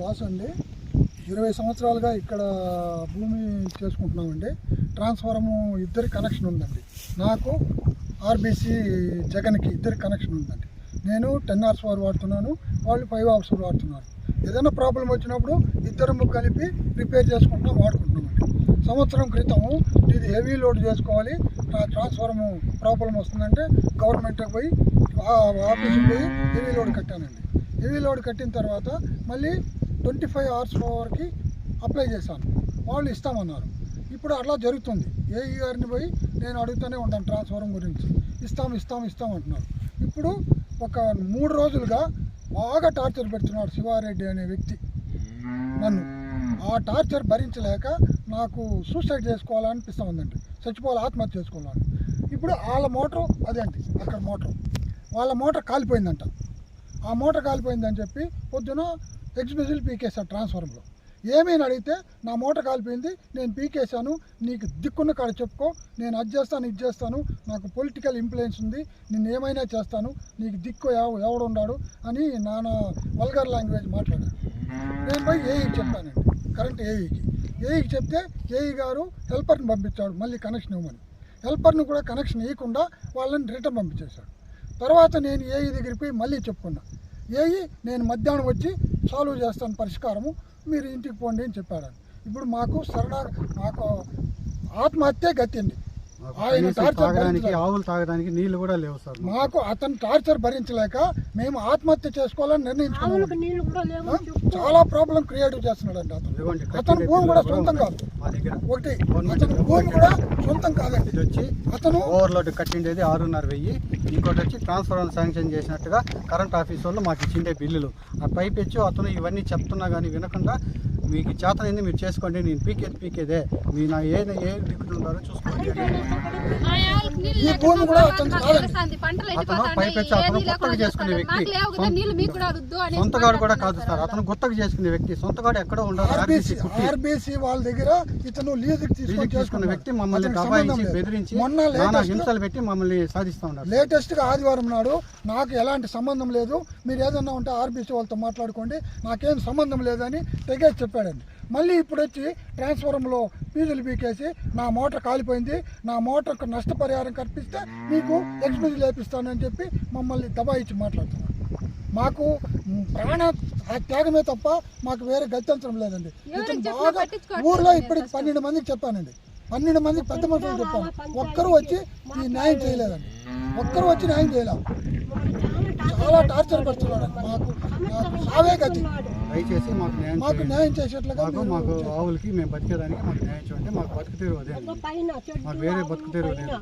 వాసు అండి, 20 సంవత్సరాలుగా ఇక్కడ భూమి చేసుకుంటున్నామండి. ట్రాన్స్ఫార్మర్ ఇద్దరి కనెక్షన్ ఉందండి. నాకు ఆర్బీసీ జగన్కి ఇద్దరి కనెక్షన్ ఉందండి. నేను 10 hours వాడుతున్నాను, వాళ్ళు 5 hours వాడుతున్నారు. ఏదైనా ప్రాబ్లం వచ్చినప్పుడు ఇద్దరు కలిపి రిపేర్ చేసుకుంటున్నాం, వాడుకుంటున్నామండి. సంవత్సరం క్రితం ఇది హెవీ లోడ్ చేసుకోవాలి, ట్రాన్స్ఫార్మర్ ప్రాబ్లం వస్తుందంటే గవర్నమెంట్కి పోయి ఆఫీస్కి పోయి హెవీ లోడ్ కట్టానండి. హెవీ లోడ్ కట్టిన తర్వాత మళ్ళీ 25 hours వరకు అప్లై చేశాను, వాళ్ళు ఇస్తామన్నారు. ఇప్పుడు అట్లా జరుగుతుంది. ఏఈ గారిని పోయి నేను అడుగుతూనే ఉంటాను ట్రాన్స్ఫార్మర్ గురించి, ఇస్తాం అంటున్నారు. ఇప్పుడు ఒక 3 రోజులుగా బాగా టార్చర్ పెడుతున్నాడు శివారెడ్డి అనే వ్యక్తి నన్ను. ఆ టార్చర్ భరించలేక నాకు సూసైడ్ చేసుకోవాలనిపిస్తూ ఉందండి, చచ్చిపోవాలి, ఆత్మహత్య చేసుకోవాలని. ఇప్పుడు వాళ్ళ మోటారు అదేంటి, అక్కడ మోటారు వాళ్ళ మోటార్ కాలిపోయిందంట. ఆ మోటార్ కాలిపోయిందని చెప్పి పొద్దున ఎక్స్బిజిల్ పీకేశాను ట్రాన్స్ఫార్మర్లో. ఏమైనా అడిగితే నా మోటార్ కాలిపోయింది, నేను పీకేశాను, నీకు దిక్కున్న కాడ చెప్పుకో, నేను అది చేస్తాను ఇది చేస్తాను, నాకు పొలిటికల్ ఇన్ఫ్లుయెన్స్ ఉంది, నేను ఏమైనా చేస్తాను, నీకు దిక్కు ఎవడున్నాడు అని నానా వల్గర్ లాంగ్వేజ్ మాట్లాడాను. నేను పోయి ఏఈకి చెప్పానండి, కరెంట్ ఏఈకి చెప్తే ఏఈ గారు హెల్పర్ని పంపించాడు మళ్ళీ కనెక్షన్ ఇవ్వమని. హెల్పర్ని కూడా కనెక్షన్ ఇవ్వకుండా వాళ్ళని రిటర్న్ పంపించేశాడు. తర్వాత నేను ఏఈ దగ్గరికి పోయి మళ్ళీ చెప్పుకున్నా, ఏఈ నేను మధ్యాహ్నం వచ్చి సాల్వ్ చేస్తాను పరిష్కారము, మీరు ఇంటికి పోండి అని చెప్పాడు. ఇప్పుడు మాకు మాకు ఆత్మహత్య గతింది. ఆయన ఆవులు తాగడానికి నీళ్లు కూడా లేవు సార్. మాకు అతను టార్చర్ భరించలేక మేము ఆత్మహత్య చేసుకోవాలని నిర్ణయించుకున్నాము. చాలా ప్రాబ్లం క్రియేట్ చేస్తున్నాడండి అతను భూమి కూడా సొంతం కాదు, ఒకటి అతను భూమి కూడా సొంతం కాదండి. ఇది వచ్చి అతను ఓవర్లోడ్ కట్టిండేది 6,500. ఇంకోటి వచ్చి ట్రాన్స్ఫార్మర్ శాంక్షన్ చేసినట్టుగా కరెంట్ ఆఫీస్ వాళ్ళు మాకు ఇచ్చిండే బిల్లులు. ఆ పైపెచ్చు అతను ఇవన్నీ చెప్తున్నా కానీ వినకుండా, మీకు చేతనైంది మీరు చేసుకోండి, నేను పీకేదే, మీ నా ఏ దిక్కులు ఉన్నారో చూసుకోండి. ఈ భూమి కూడా అతను పైపెచ్చు అతను గుత్తకు చేసుకునే వ్యక్తి, సొంతగాడు కూడా కాదు సార్. అతను గుత్తకు చేసుకునే వ్యక్తి, సొంతగాడు ఎక్కడో ఉండదు. ఆర్బీసీ వాళ్ళ దగ్గర ఇతను లీజుకి తీసుకున్న వ్యక్తి మమ్మల్ని దబాయించి బెదిరించి నానా హింసలు పెట్టి మమ్మల్ని సాధిస్తూ ఉన్నారు. లేటెస్ట్ గా ఆదివారం నాడు నాకు ఎలాంటి సంబంధం లేదు, మీరు ఏదన్నా ఉంటే ఆర్బీసీ వాళ్ళతో మాట్లాడుకోండి, నాకేం సంబంధం లేదని తెగేసి చెప్పాడండి. మళ్ళీ ఇప్పుడు వచ్చి ట్రాన్స్ఫార్మర్లో ఫీజులు పీకేసి నా మోటార్ కాలిపోయింది, నా మోటార్కు నష్టపరిహారం కల్పిస్తే మీకు ఎక్స్పీజీ లేపిస్తానని చెప్పి మమ్మల్ని దబాయించి మాట్లాడుతున్నారు. మాకు ప్రాణ త్యాగమే తప్ప మాకు వేరే గత్యంతరం లేదండి. ఇతను బాగా ఊర్లో ఇప్పటికి 12 మందికి చెప్పానండి, 12 మందికి పెద్ద మనుషులు చెప్పాను, ఒక్కరు వచ్చి ఈ న్యాయం చేయలేదండి, ఒక్కరు వచ్చి న్యాయం చేయలేదు. చాలా టార్చర్ పెడుతున్నాడు. మాకు సావే గతి, దయచేసి మాకు న్యాయం చేసేట్లుగా మాకు ఆవులకి మేము బతికేదానికి మాకు న్యాయం చేయండి. మాకు బతుకు తెరువు అదే, మాకు వేరే బతుకు తెరువు లేదు.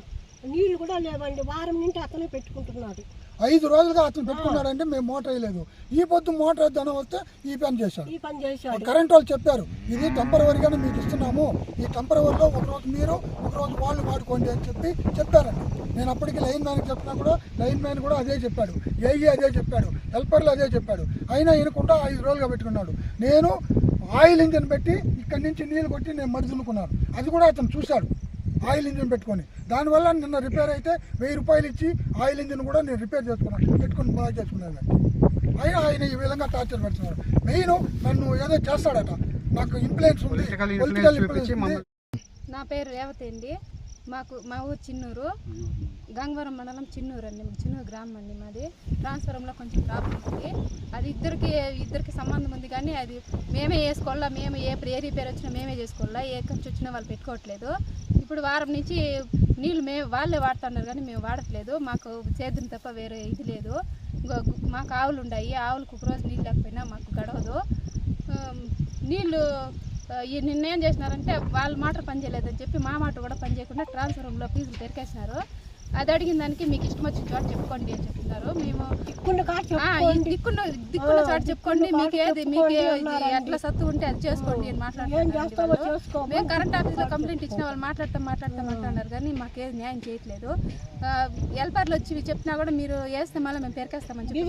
నీళ్లు కూడా లేవండి, వారం నుంచి అతనే పెట్టుకుంటున్నాడు. 5 రోజులుగా అతను పెట్టుకున్నాడంటే మేము మోటార్ వేయలేదు. ఈ పొద్దు మోటార్ వేద్దాం వస్తే ఈ పని చేశాడు. కరెంట్ వాళ్ళు చెప్పారు, ఇది టెంపరవరీగానే మీకు ఇస్తున్నాము, ఈ టెంపరవరీలో ఒకరోజు మీరు ఒకరోజు వాళ్ళు వాడుకోండి అని చెప్పారండి. నేను అప్పటికి లైన్ మ్యాన్కి చెప్పినా కూడా లైన్ మ్యాన్ కూడా అదే చెప్పాడు, ఏఈ అదే చెప్పాడు, హెల్పర్లు అదే చెప్పాడు. అయినా ఈయనకుండా 5 రోజులుగా పెట్టుకున్నాడు. నేను ఆయిల్ ఇంజన్ పెట్టి ఇక్కడి నుంచి నీళ్ళు కొట్టి నేను మడుదునుకున్నాను, అది కూడా అతను చూశాడు ఆయిల్ ఇంజిన్ పెట్టుకొని. దానివల్ల నిన్న రిపేర్ అయితే 1000 రూపాయలు ఇచ్చి ఆయిల్ ఇంజిన్ కూడా నేను రిపేర్ చేసుకున్నాను, పెట్టుకుని బాగా చేసుకున్నాను. అయినా ఆయన ఈ విధంగా టార్చర్ పెడుతున్నారు. మెయిన్ నన్ను ఏదో చేస్తాడట, నాకు ఇన్ఫ్లుయెన్స్ ఉంది, పొలిటికల్ ఇన్ఫ్లుయెన్స్. నా పేరు రేవతి అండి. మా ఊరు చిన్నూరు, గంగవరం మండలం చిన్నూరు అండి, చిన్నూరు గ్రామం అండి మాది. ట్రాన్స్ఫార్మర్లో కొంచెం ప్రాబ్లం ఉంది, అది ఇద్దరికి సంబంధం ఉంది, కానీ అది మేమే వేసుకోవాలా, మేము ఏ రిపేర్ వచ్చినా మేమే చేసుకోవాలా, ఏ ఖర్చు వచ్చినా వాళ్ళు పెట్టుకోవట్లేదు. ఇప్పుడు వారం నుంచి నీళ్ళు వాళ్ళే వాడుతున్నారు కానీ మేము వాడట్లేదు. మాకు సేద్యం తప్ప వేరే ఇది లేదు. మాకు ఆవులు ఉన్నాయి, ఆవులకు ఒకరోజు నీళ్ళు లేకపోయినా మాకు గడవదు. నీళ్ళు నిన్నేం చేసినారంటే వాళ్ళ మాట పనిచేయలేదని చెప్పి మా మాట కూడా పనిచేయకుండా ట్రాన్స్ఫార్మర్లో ఫీజులు పెరికేసినారు. అది అడిగిన దానికి మీకు ఇష్టం వచ్చిన చోట చెప్పుకోండి అని చెప్తున్నారు. మేము దిక్కున్న చోట చెప్పుకోండి, మీకు ఎట్లా సత్తు ఉంటే అది చేసుకోండి అని మాట్లాడుతున్నారు. మేము కరెంట్ ఆఫీస్లో కంప్లైంట్ ఇచ్చిన వాళ్ళు మాట్లాడుతున్నారు కానీ మాకేది న్యాయం చేయట్లేదు. హెల్పర్లు వచ్చి చెప్పినా కూడా మీరు వేస్తే మళ్ళీ మేము పెరికేస్తామని చెప్పి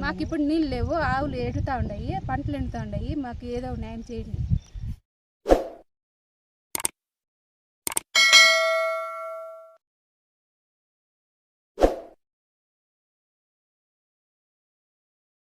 మాకు ఇప్పుడు నీళ్ళు లేవు, ఆవులు ఎడుతూ ఉన్నాయి, పంటలు ఎండుతూ ఉన్నాయి, మాకు ఏదో న్యాయం చేయండి.